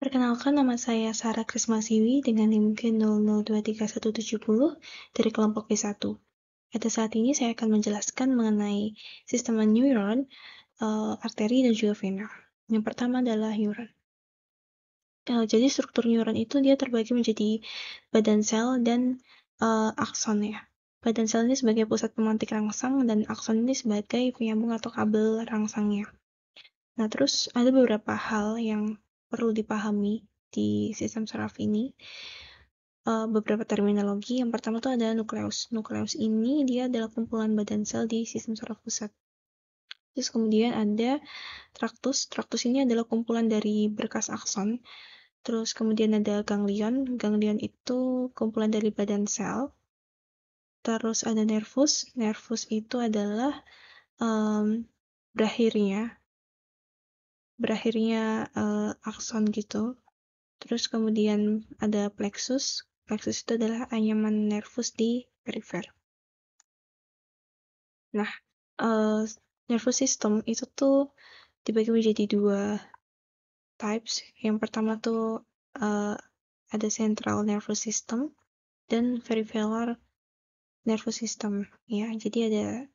Perkenalkan, nama saya Sarah Krismasiwi dengan NIM 00231170 dari kelompok B1. Pada saat ini saya akan menjelaskan mengenai sistem neuron, arteri, dan juga vena. Yang pertama adalah neuron. Jadi struktur neuron itu dia terbagi menjadi badan sel dan akson ya. Badan sel ini sebagai pusat pemantik rangsang dan akson ini sebagai penyambung atau kabel rangsangnya. Nah, terus ada beberapa hal yang perlu dipahami di sistem saraf ini. Beberapa terminologi. Yang pertama itu ada nukleus. Nukleus ini dia adalah kumpulan badan sel di sistem saraf pusat. Terus kemudian ada traktus. Traktus ini adalah kumpulan dari berkas akson. Terus kemudian ada ganglion. Ganglion itu kumpulan dari badan sel. Terus ada nervus. Nervus itu adalah berakhirnya akson gitu. Terus kemudian ada plexus. Plexus itu adalah anyaman nervus di perifer. Nah, nervous system itu tuh dibagi menjadi dua types. Yang pertama tuh ada central nervous system dan peripheral nervous system. Ya, jadi ada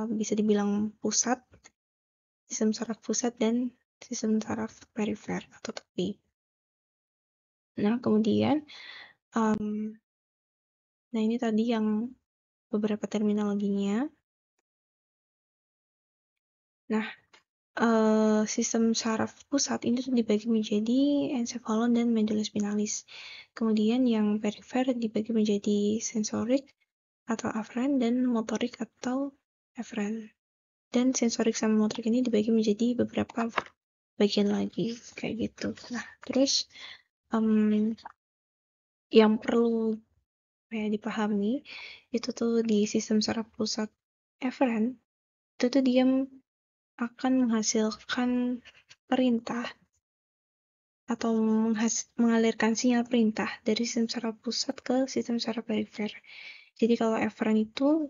bisa dibilang pusat, sistem saraf pusat dan sistem saraf perifer atau tepi. Nah, kemudian nah ini tadi yang beberapa terminologinya. Nah, sistem saraf pusat ini tuh dibagi menjadi encephalon dan medulospinalis. Kemudian yang perifer dibagi menjadi sensorik atau afferent dan motorik atau efferent. Dan sensorik sama motorik ini dibagi menjadi beberapa bagian lagi kayak gitu. Nah, terus yang perlu dipahami itu tuh di sistem saraf pusat efferent itu tuh dia akan menghasilkan perintah atau mengalirkan sinyal perintah dari sistem saraf pusat ke sistem saraf perifer. Jadi kalau efferent itu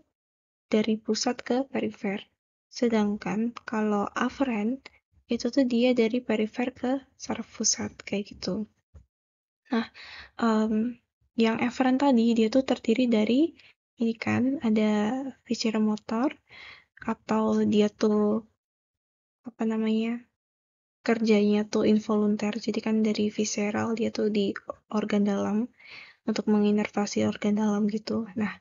dari pusat ke perifer. Sedangkan kalau afferent itu tuh dia dari perifer ke saraf pusat kayak gitu. Nah, yang efferent tadi dia tuh terdiri dari ini kan ada viscera motor atau dia tuh kerjanya tuh involunter. Jadi kan dari visceral dia tuh di organ dalam untuk menginervasi organ dalam gitu. Nah,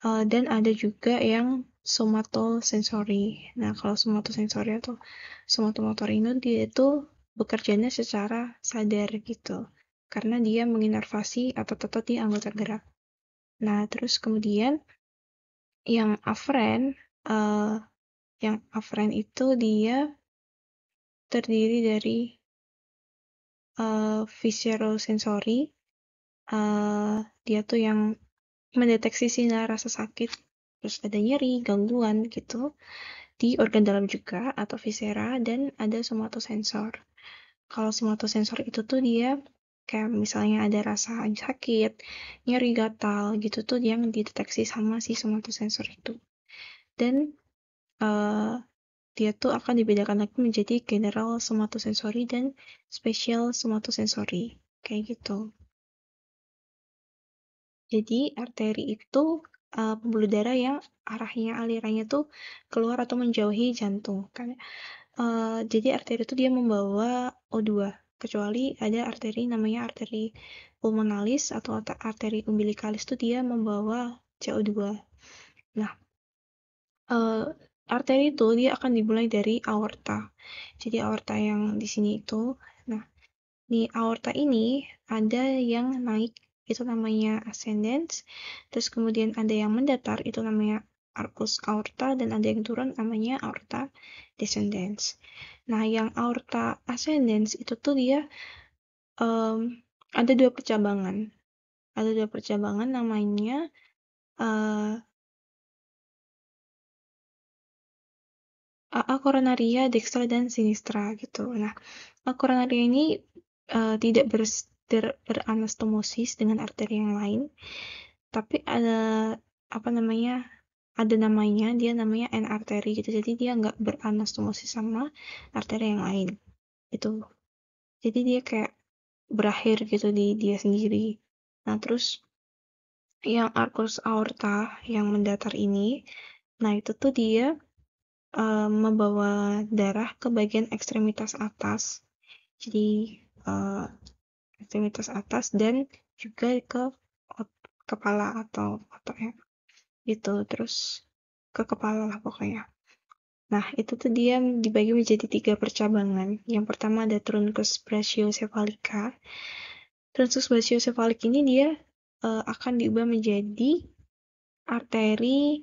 dan ada juga yang somatosensori. Nah, kalau somatosensori atau somatomotor ini dia itu bekerjanya secara sadar gitu. Karena dia menginervasi atau tetap di anggota gerak. Nah, terus kemudian yang afferent itu dia terdiri dari viscerosensori. Dia tuh yang mendeteksi sinyal rasa sakit, terus ada nyeri, gangguan gitu di organ dalam juga atau viscera, dan ada somatosensor. Kalau somatosensor itu tuh dia kayak misalnya ada rasa sakit, nyeri, gatal gitu tuh yang dideteksi sama si somatosensor itu. Dan dia tuh akan dibedakan lagi menjadi general somatosensori dan special somatosensori kayak gitu. Jadi arteri itu pembuluh darah yang alirannya tuh keluar atau menjauhi jantung kan. Jadi arteri itu dia membawa O2, kecuali ada arteri namanya arteri pulmonalis atau arteri umbilikalis tuh dia membawa CO2. Nah, arteri itu dia akan dimulai dari aorta. Jadi aorta yang di sini itu, nah di aorta ini ada yang naik itu namanya ascendens, terus kemudian ada yang mendatar itu namanya arcus aorta, dan ada yang turun namanya aorta descendens. Nah, yang aorta ascendens itu tuh dia ada dua percabangan namanya AA coronaria dextra dan sinistra gitu. Nah, AA coronaria ini tidak beranastomosis dengan arteri yang lain, tapi ada namanya, dia namanya N arteri gitu. Jadi dia nggak beranastomosis sama arteri yang lain. Itu. Jadi dia kayak berakhir gitu di dia sendiri. Nah, terus yang arcus aorta yang mendatar ini, nah itu tuh dia membawa darah ke bagian ekstremitas atas. Jadi ekstremitas atas dan juga ke kepala atau otak ya. Gitu, terus ke kepala lah pokoknya. Nah, itu tuh dia dibagi menjadi 3 percabangan. Yang pertama ada truncus brachiocephalica. Truncus brachiocephalic ini dia akan diubah menjadi arteri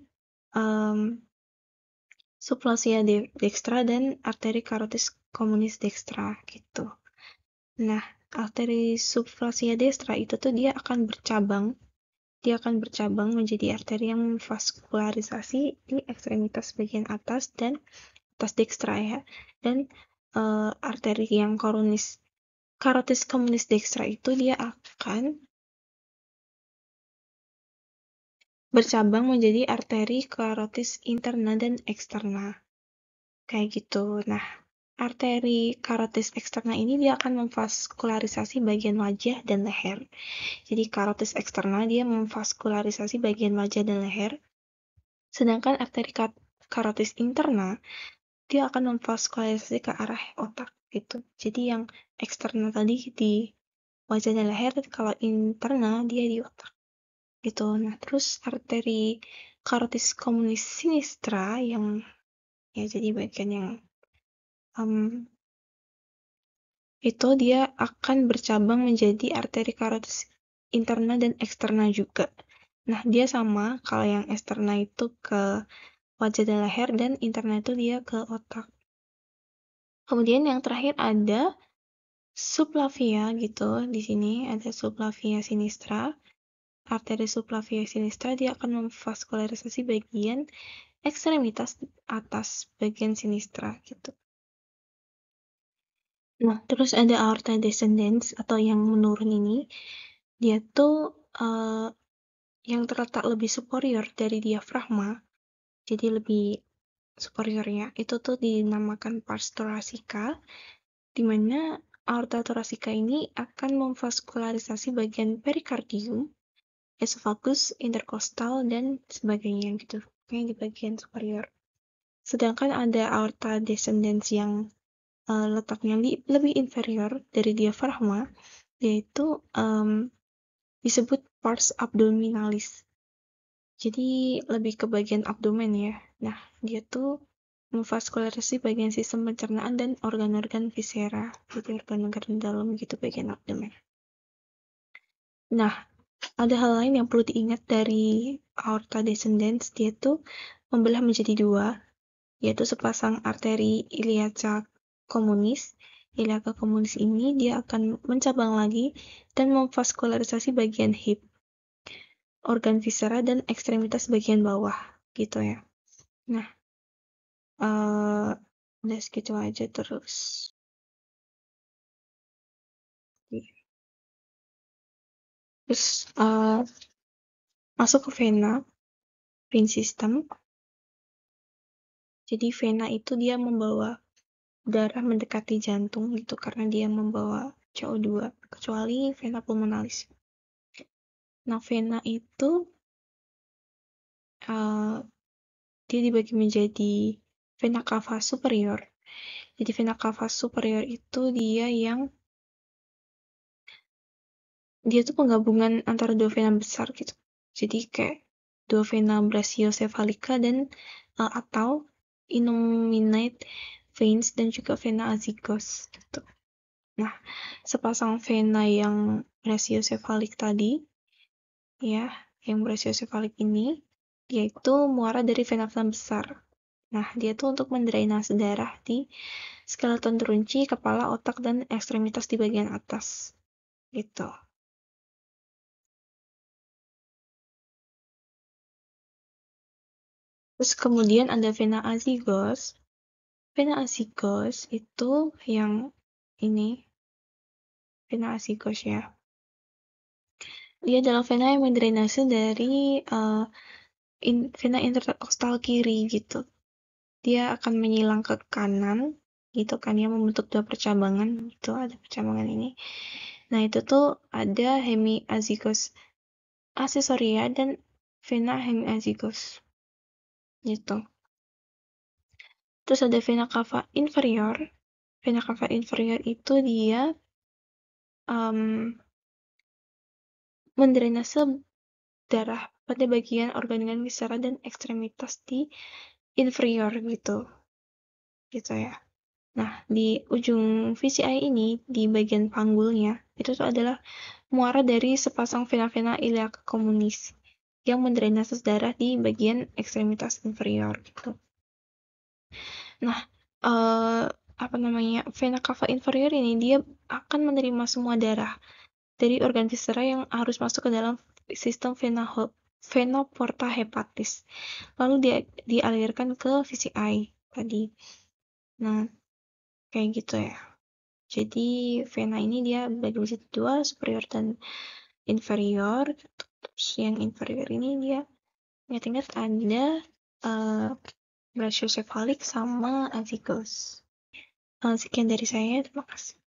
subfascia dextra dan arteri carotis communis dextra gitu. Nah, arteri subfascia dextra itu tuh dia akan bercabang menjadi arteri yang memvaskularisasi di ekstremitas bagian atas dan atas dextra ya. Dan arteri yang carotis communis dextra itu dia akan bercabang menjadi arteri carotis interna dan eksterna. Kayak gitu. Nah, arteri carotis eksterna ini dia akan memvaskularisasi bagian wajah dan leher. Jadi carotis eksterna dia memvaskularisasi bagian wajah dan leher. Sedangkan arteri carotis interna dia akan memvaskularisasi ke arah otak gitu. Jadi yang eksterna tadi di wajah dan leher, kalau interna dia di otak gitu. Nah, terus arteri carotis communis sinistra yang ya jadi bagian yang itu dia akan bercabang menjadi arteri carotis interna dan eksterna juga. Nah, dia sama kalau yang eksterna itu ke wajah dan leher dan interna itu dia ke otak. Kemudian yang terakhir ada subclavia gitu. Di sini ada subclavia sinistra. Arteri subclavia sinistra dia akan memvaskularisasi bagian ekstremitas atas bagian sinistra gitu. Nah, terus ada aorta descendens atau yang menurun ini. Dia tuh yang terletak lebih superior dari diafragma, jadi lebih superiornya, itu tuh dinamakan pars thoracica, di mana aorta thoracica ini akan memvaskularisasi bagian perikardium, esophagus, interkostal, dan sebagainya gitu, kayak di bagian superior. Sedangkan ada aorta descendens yang letaknya lebih inferior dari diafragma, yaitu disebut pars abdominalis. Jadi lebih ke bagian abdomen ya. Nah, dia tuh memvaskularisasi bagian sistem pencernaan dan organ-organ viscera. Jadi organ-organ dalam gitu bagian abdomen. Nah, ada hal lain yang perlu diingat dari aorta descendens. Dia tuh membelah menjadi 2, yaitu sepasang arteri iliaca communis. Iliaca communis ini dia akan mencabang lagi dan memvaskularisasi bagian hip, organ viscera, dan ekstremitas bagian bawah gitu ya. Nah, udah segitu aja terus. Terus masuk ke vena, vein system. Jadi vena itu dia membawa darah mendekati jantung gitu karena dia membawa CO2, kecuali vena pulmonalis. Nah, vena itu dia dibagi menjadi vena cava superior. Jadi vena cava superior itu dia tuh penggabungan antara 2 vena besar gitu. Jadi kayak 2 vena brachiocephalica dan atau innominate veins dan juga vena azygos gitu. Nah, sepasang vena yang brachiocephalic tadi ya, yang brachiocephalic ini yaitu muara dari vena-vena besar. Nah, dia tuh untuk mendrainase darah di skeleton terunci, kepala, otak, dan ekstremitas di bagian atas. Gitu. Terus kemudian ada vena azygos. Vena azygos itu yang ini, vena azygos ya. Dia adalah vena yang mendrainase dari vena interkostal kiri gitu. Dia akan menyilang ke kanan gitu kan ya, membentuk dua percabangan gitu, ada percabangan ini. Nah itu tuh ada hemiazygos accessoria dan vena hemiazygos gitu. Terus ada vena cava inferior. Vena cava inferior itu dia mendrainase darah pada bagian organ-organ viscera dan ekstremitas di inferior gitu ya. Nah, di ujung VCI ini, di bagian panggulnya, itu tuh adalah muara dari sepasang vena-vena iliaca communis yang mendrainase darah di bagian ekstremitas inferior gitu. Nah, vena cava inferior ini dia akan menerima semua darah dari organ viscera yang harus masuk ke dalam sistem vena porta hepatis. Lalu dia dialirkan ke VCI tadi. Nah, kayak gitu ya. Jadi vena ini dia bagi menjadi dua, superior dan inferior. Terus yang inferior ini dia ingat-ingat ada brachiocephalic sama azygos. Sekian dari saya, terima kasih.